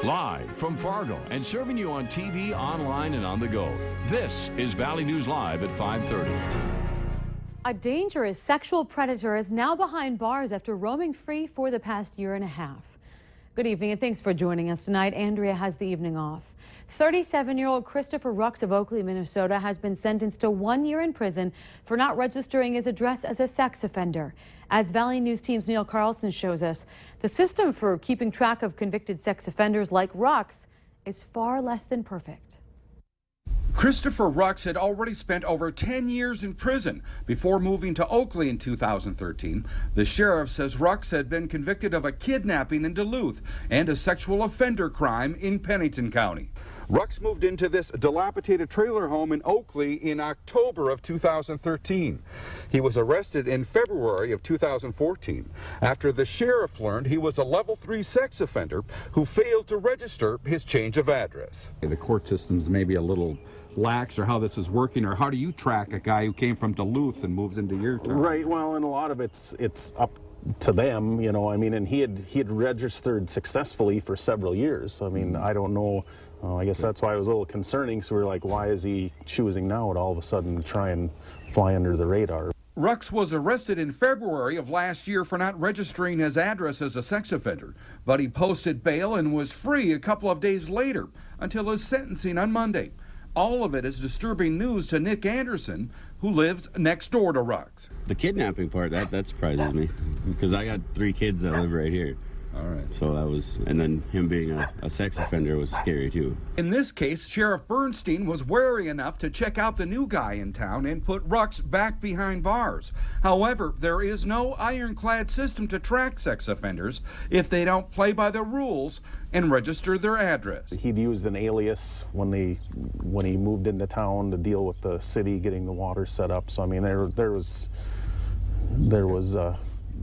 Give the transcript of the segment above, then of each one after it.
Live from Fargo and serving you on TV, online, and on the go. This is Valley News Live at 5:30. A dangerous sexual predator is now behind bars after roaming free for the past year and a half. Good evening and thanks for joining us tonight. Andrea has the evening off. 37-year-old Christopher Rux of Oakley, Minnesota has been sentenced to 1 year in prison for not registering his address as a sex offender. As Valley News Team's Neil Carlson shows us, the system for keeping track of convicted sex offenders like Rux is far less than perfect. Christopher Rux had already spent over 10 years in prison before moving to Oakley in 2013. The sheriff says Rux had been convicted of a kidnapping in Duluth and a sexual offender crime in Pennington County. Rux moved into this dilapidated trailer home in Oakley in October of 2013. He was arrested in February of 2014 after the sheriff learned he was a level 3 sex offender who failed to register his change of address. The court system's maybe a little lax, or how this is working, or how do you track a guy who came from Duluth and moves into your town? Right, well, and a lot of it's up to them, you know. I mean, and he had registered successfully for several years. I mean, I don't know. I guess that's why it was a little concerning. So we were like, why is he choosing now to all of a sudden try and fly under the radar? Rux was arrested in February of last year for not registering his address as a sex offender, but he posted bail and was free a couple of days later until his sentencing on Monday. All of it is disturbing news to Nick Anderson, who lives next door to Rux. The kidnapping part, that surprises me, because I got 3 kids that live right here. All right. So that was, and then him being a sex offender was scary too. In this case, Sheriff Bernstein was wary enough to check out the new guy in town and put Rux back behind bars. However, there is no ironclad system to track sex offenders if they don't play by the rules and register their address. He'd used an alias when he moved into town to deal with the city getting the water set up. So I mean, there was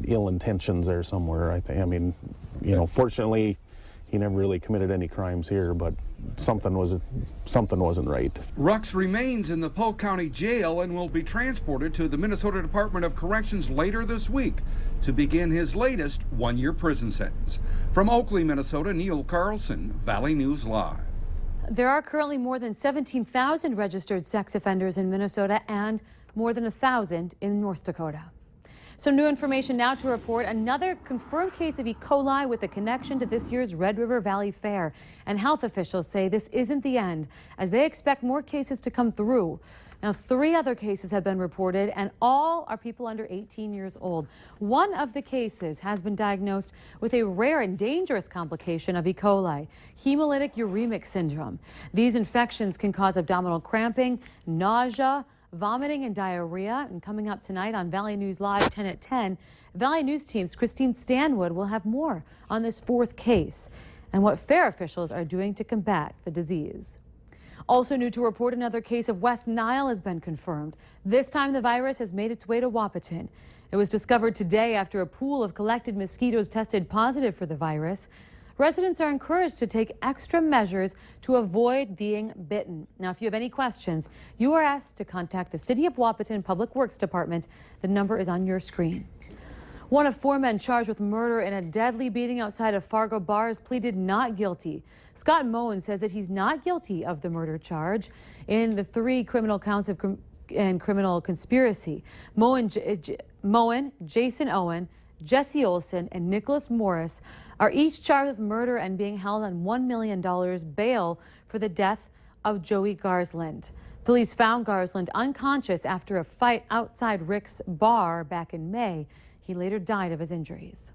ill intentions there somewhere, I think. I mean, you know, fortunately, he never really committed any crimes here, but something wasn't right. Rux remains in the Polk County Jail and will be transported to the Minnesota Department of Corrections later this week to begin his latest 1-year prison sentence. From Oakley, Minnesota, Neil Carlson, Valley News Live. There are currently more than 17,000 registered sex offenders in Minnesota and more than 1,000 in North Dakota. Some new information now to report. Another confirmed case of E. coli with a connection to this year's Red River Valley Fair. And health officials say this isn't the end, as they expect more cases to come through. Now, 3 other cases have been reported, and all are people under 18 years old. One of the cases has been diagnosed with a rare and dangerous complication of E. coli, hemolytic uremic syndrome. These infections can cause abdominal cramping, nausea, vomiting and diarrhea. And coming up tonight on Valley News Live 10 at 10, Valley News Team's Christine Stanwood will have more on this 4th case and what fair officials are doing to combat the disease. Also new to report, another case of West Nile has been confirmed. This time the virus has made its way to Wahpeton. It was discovered today after a pool of collected mosquitoes tested positive for the virus. Residents are encouraged to take extra measures to avoid being bitten. Now, if you have any questions, you are asked to contact the City of Wahpeton Public Works Department. The number is on your screen. One of 4 men charged with murder in a deadly beating outside of Fargo bars pleaded not guilty. Scott Moen says that he's not guilty of the murder charge in the 3 criminal counts of criminal conspiracy. Moen, Jason Owen, Jesse Olson, and Nicholas Morris are each charged with murder and being held on $1 million bail for the death of Joey Garsland. Police found Garsland unconscious after a fight outside Rick's bar back in May. He later died of his injuries.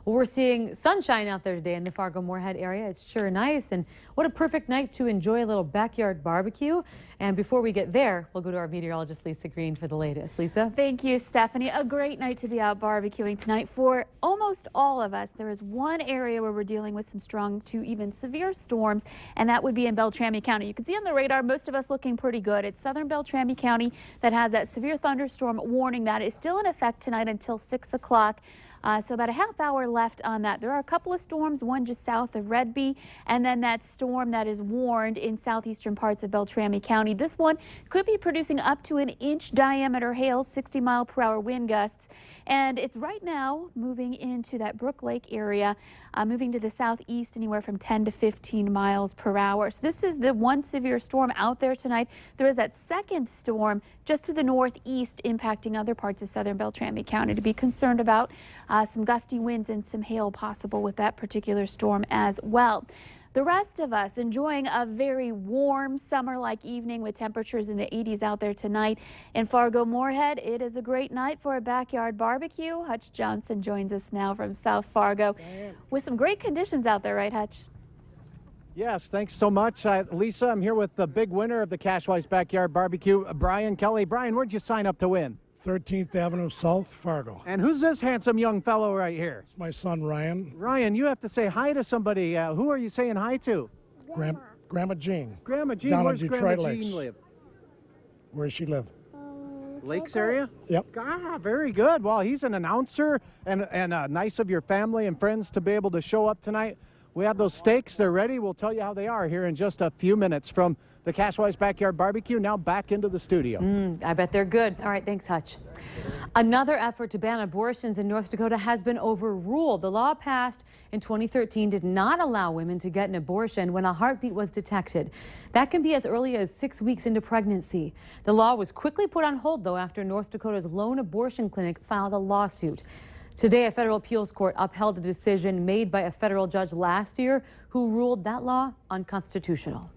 Well, we're seeing sunshine out there today in the Fargo-Moorhead area. It's sure nice, and what a perfect night to enjoy a little backyard barbecue. And before we get there, we'll go to our meteorologist Lisa Green for the latest. Lisa? Thank you, Stephanie. A great night to be out barbecuing tonight for almost all of us. There is one area where we're dealing with some strong to even severe storms, and that would be in Beltrami County. You can see on the radar, most of us looking pretty good. It's southern Beltrami County that has that severe thunderstorm warning that is still in effect tonight until 6 o'clock. So about a half hour left on that. There are a couple of storms, one just south of Redby, and then that storm that is warned in southeastern parts of Beltrami County. This one could be producing up to 1-inch diameter hail, 60-mile-per-hour wind gusts. And it's right now moving into that Brook Lake area, moving to the southeast anywhere from 10 to 15 miles per hour. So this is the one severe storm out there tonight. There is that second storm just to the northeast impacting other parts of southern Beltrami County to be concerned about. Some gusty winds and some hail possible with that particular storm as well. The rest of us enjoying a very warm summer-like evening with temperatures in the 80s out there tonight. In Fargo-Moorhead, it is a great night for a backyard barbecue. Hutch Johnson joins us now from South Fargo with some great conditions out there, right, Hutch? Yes, thanks so much. Lisa, I'm here with the big winner of the Cashwise Backyard Barbecue, Brian Kelly. Brian, where'd you sign up to win? 13th Avenue South, Fargo. And who's this handsome young fellow right here? It's my son, Ryan. Ryan, you have to say hi to somebody. Who are you saying hi to? Grandma Jean. Grandma Jean, down where's in Detroit Grandma Lakes. Jean live? Where does she live? Lakes area? Yep. Ah, very good. Well, he's an announcer, and nice of your family and friends to be able to show up tonight. We have those steaks. They're ready. We'll tell you how they are here in just a few minutes from the Cashwise Backyard Barbecue. Now back into the studio. I bet they're good. All right, thanks, Hutch. Another effort to ban abortions in North Dakota has been overruled. The law passed in 2013 did not allow women to get an abortion when a heartbeat was detected. That can be as early as 6 weeks into pregnancy. The law was quickly put on hold, though, after North Dakota's lone abortion clinic filed a lawsuit. Today, a federal appeals court upheld a decision made by a federal judge last year who ruled that law unconstitutional.